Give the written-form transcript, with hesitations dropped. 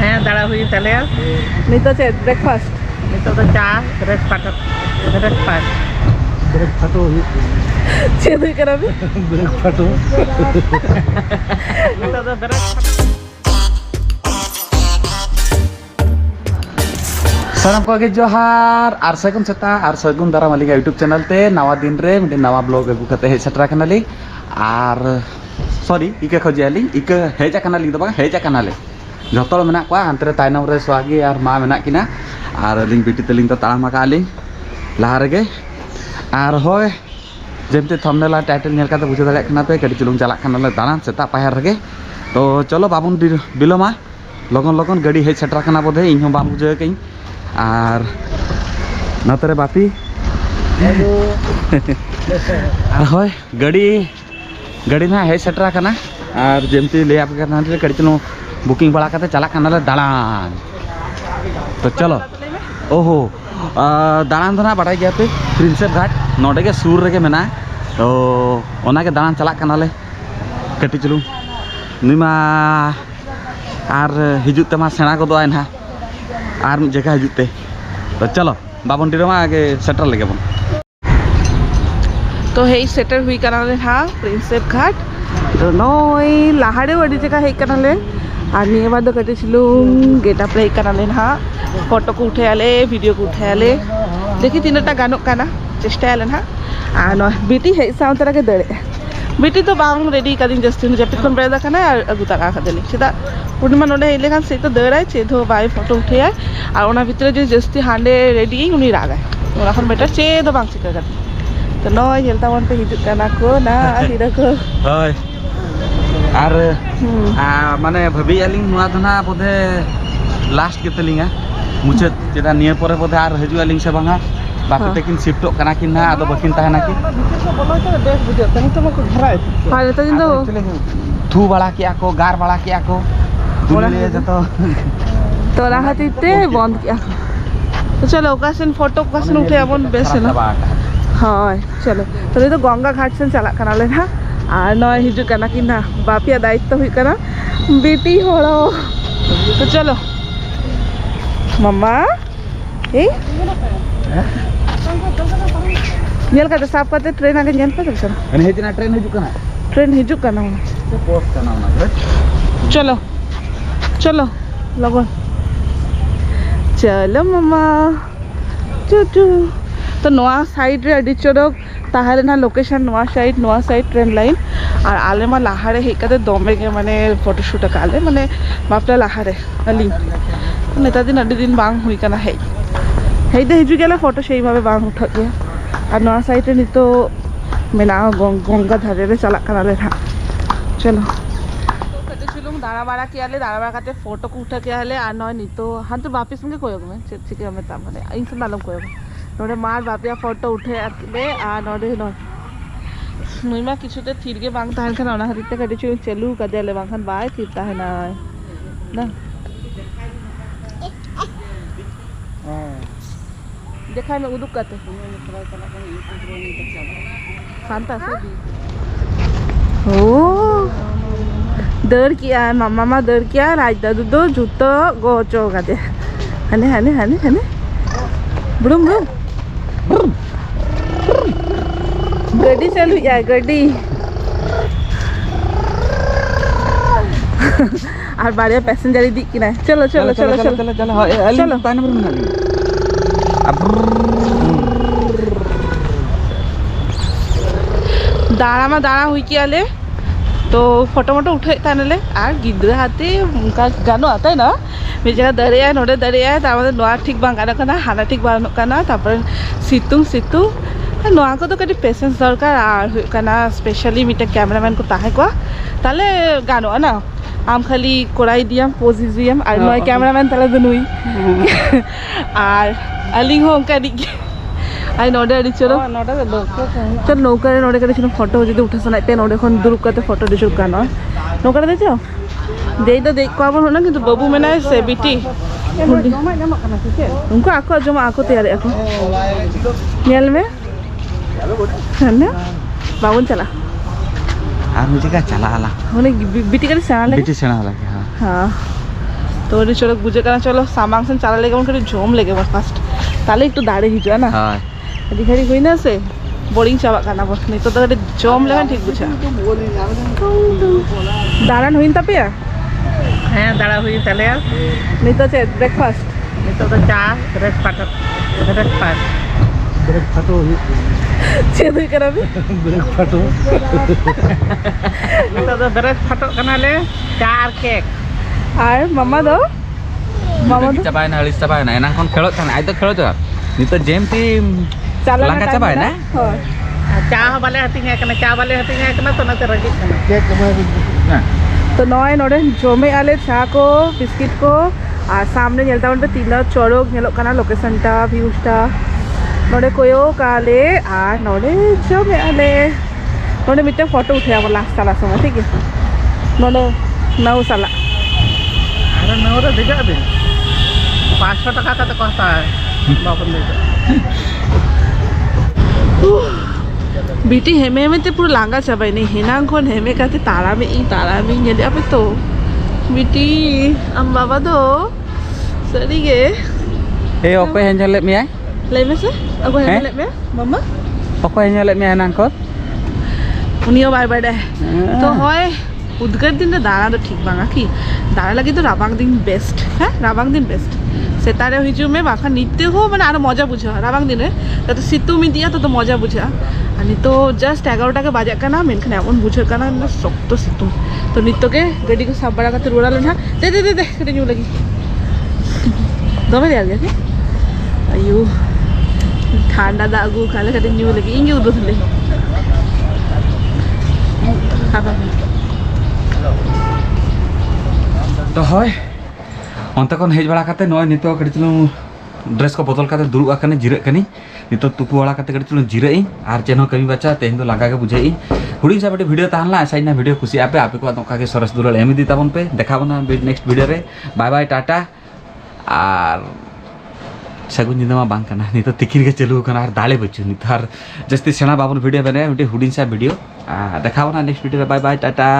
ᱦᱮᱸ ᱫᱟᱬᱟ ᱦᱩᱭ ᱛᱟᱞᱮᱭᱟ ᱱᱤᱛᱚᱜ ᱪᱮᱫ ᱵᱨᱮᱠᱯᱷᱟᱥᱴ ᱱᱤᱛᱚᱜ ᱫᱚ ᱪᱟ ᱵᱨᱮᱠᱯᱷᱟᱥᱴ ᱪᱮᱫ ᱦᱩᱭ ᱠᱟᱱᱟ ᱵᱤ ᱱᱤᱛᱚᱜ ᱫᱚ ᱵᱨᱮᱠᱯᱷᱟᱥᱴ साराम को जोहार और सगुन सेता और सगुन दाराम अली यूट्यूब चैनल ते नवा दिन रे मिटे नवा ब्लॉग अगू कते हेज सेटरा कनाली और सॉरी इके खोजियाली इके हेज कनाली दो हेज कनाले जतोल मेना को अंतरे ताइनम रे स्वागी और मा मेना किना और लिंग बिटी तलिंग तो ताळमा काली लहा रेगे और होय जेमते थंबनेल टाइटल नेल काते बुझे दाले कना पे कडी चुलुंग चला कनाले दाना सेता पायर रेगे तो चलो बाबुन बिलोमा लगन लगन गाड़ी हेज सेटरा कना बोधे इन हो बाम बुझे कई और नतरे बापी होय गाड़ी ना हेज सेटरा कना और जेमती ले आप गाड़ी चलो बुकिंग बड़ा करते चला कना दालान तो चलो ओहो दालान तो ना बड़ा गया पे प्रिंसेप घाट नोडे के सूर रे के मेना तो ओना के दालान चला कना ले कटी चलू निमा और हिजुत तमा सेना को दोय ना और जगह हजूते तो चलो बाबन टीरमा आगे सेटर लगे बन तो हे सेटर हुई कनाले हाँ प्रिंसेप घाट तो नई लाहाड़े वडी जगह हे कनाले और निये बाद कटे चिलुंग गेटअप रे कनाले हाँ फोटो को उठे आले वीडियो को उठे आले देखी तीनटा गानों काना चेष्टा आले हाँ और बीटी हे साउंड के दड़े बीटी तो बांग रेडी कदिन जस्ती जपित खन बेदा कना और अगु तका खदेली सीधा पूर्णिमा नोडे हेले खान से तो दड़ाय चेदो बाय फोटो उठे आय और ओना भितरे जो जस्ती हांडे रेडी उनी रागाय ओना खन बेटा चेदो बांग सिका गत तो नय हेलता वन पे हिजुत काना को ना हिरा को होय और माने भबी आलिंग नुआ धना बोधे लास्ट के तलिंगा मुझे चेदा निये परे बोधे और हजु आलिंग से बांगा बाकी तकिन शिफ्टो कना किन ना आदो बकिन ताहना की बोलो तो देख बुझे तनी तो मको घराय हां तो दिन तो थू बड़ा किया को गार बड़ा किया को दुनिया जतो तो राहतीते बंद किया तो चलो ओकासन फोटो ओकासन उठे अपन बेस ना हां चलो तो ये तो गंगा घाट से चला कनाले ना और नय हिजु कना कि ना बापिया दायित्व हुई कना बेटी होड़ो तो चलो मम्मा ए नेल का साफ करते ट्रेन आगे नेल पे चल अने हेजना ट्रेन हिजु कना पोस्ट कना ना चलो चलो लगन चलो मम्मा चुटू तो नवा साइड रे अडी चोरक ताहले ना लोकेशन नवा साइड ट्रेन लाइन और आले मा लाहारे हेकाते दमे के माने फोटोशूट काले माने बापला लाहारे अली नेता दिन अडी दिन बांग हुई कना हे दे हिजु गेला फोटो सेई भाबे बांग उठा गया और नवा साइड रे नितो मेना गंगा धारे रे चला कनाले था चलो दाड़ा बाड़ा किया दाड़ा बाड़ा काटे फोटो को उठा किया और नय नितो हाँ तो वापिस में कोयोग में चिके में ता माने इन से मालूम कोयोग नोडे मार बापिया फोटो उठे आले आ नोडे न मुइमा किछुते थिरगे बांग ताहन खान ओना हरिते काटे चु चलू कदेले बांग खान बाय थिरता है ना देखा में उदुक काते शांता से ओ दर किया मामा दर किया राज दादू दो जूतो गोचो गादे हने हने हने हने बुड़ुम बुड़ुम गड्डी चलू या गड्डी और बारे पैसेंजर दिख कि ना चलो चलो चलो चलो चलो चलो चलो ताइनम रे मेना दाड़ा हुई किया ले तो फोटो मोटो उठे तानले और गिद्रा हाथे उनका गानो आता है ना मेरे जगह दरिया नोडे दरिया तारमाने नोआ ठीक बांग गाना कना हाना ठीक बांग कना तापर सितुंग नोआ को तो कटी पेशेंस दरकार और कना स्पेशली मिटे कैमरामैन को ताहे को ताले गानो ना आम खाली कोड़ाई दियाम पोज दियाम और नोआ कैमरामैन ताले दनुई और अलिंग हो उनका दिख आई नोडे अड़ी चलो चल नौका रे नोडे कटे फोटो जदी उठा सनाते नोडे खन दुरुप करते फोटो दिसुक गानो नौका रे देचो देई तो देख को आबो ना किंतु बाबू मेना से बिटी उनको आको जमा आको तैयार आको नेल में है ना बाबून चला और मुझे क्या चला आला होने बिटी का सेना लगे बिटी सेना लगे हां हां तो तो उन्हें चलो बुझे करना चलो सामांग से चला लेगा उनके जोम लेगे बस फास्ट ताले एक तो दाड़े ही जो है ना हाँ अभी घड़ी हुई ना से बोरिंग चाबा करना बस नहीं तो तो जोम लेगा ठीक बुझा दारन हुई तब या हाँ दाड़ा हुई तले नहीं तो चे ब्रेकफास्ट नितो तो चा ब्रेकफास्ट चे दुई करा भी नितो तो ब्रेकफास्ट कना ले चार केक आर मम्मा दो चाबाय ना हलिस चाबाय ना एना कोन खेलो था आज तो खेलो तो नहीं तो जेम टी चला लंका चाबाय ना चा वाले हतिंगे कना चा वाले हतिंगे कना तो नते रगी कना केक तो नॉय नोडे जोमे आले चा को बिस्किट को और सामने नेलता उन पे तीन चोरोक नेलो कना लोकेशन टा व्यूज टा नोडे कोयो काले और नोडे जोमे आले नोडे मिट्टे फोटो उठे वो लास्ट साला समय ठीक है नोडे नौ साला अरे नौरा दिखा दे 500 टका का तो कहता है बाबू ने बीटी हेमे में ते पूरा लांगा चाबाई नहीं हेना कोन हेमे काते तारा में ये दे तो बीटी अम बाबा दो सरी गे ए ओको हेंजले में आय ले में से अगो हेमे में मम्मा ओको हेंजले में एना को उनियो बाय बाय दे तो होय उद्गार दिन दाना तो ठीक बांगा कि दाना लगे तो राबांग दिन बेस्ट है राबांग दिन बेस्ट सेतारे हिजू में बाखा नित्य हो मैंने आरो मजा बुझा राबांग दिन तो सितु में दिया तो मजा बुझा अनि तो जस्ट 11 के बाजा का ना मेनखान एमन बुझे का ना शक्त सितु तो नित्य के गाड़ी को साफ बड़ा करते रोड़ा लेना दे दे दे दे कटे न्यू लगी दमे दे आ गया अयो ठंडा दागू खाले कटे न्यू लगी इंगे उदो ले खाबा तो होय अंत खन हेज बड़ा करते नय नितो कड़ी चलू ड्रेस को बदल करते दुरुब आकने जिरक कनी नितो तुपु वाला करते कड़ी चलू जिरई आर चेनो कमी बच्चा तेहन तो लागा के बुझाई हुडी सा बेटे वीडियो ताहला आसाइना वीडियो खुशी आपे आपे को नोका के सरस दुलल एमि दी ताबन पे देखाबना नेक्स्ट वीडियो रे बाय बाय टाटा आर सगुन जिंदमा बांग कना नितो तिकिर के चलू कना आर दाले बच्चू नितार जस्ती सेना बाबन वीडियो बने हुडी सा वीडियो देखाबना नेक्स्ट वीडियो रे बाय बाय टाटा।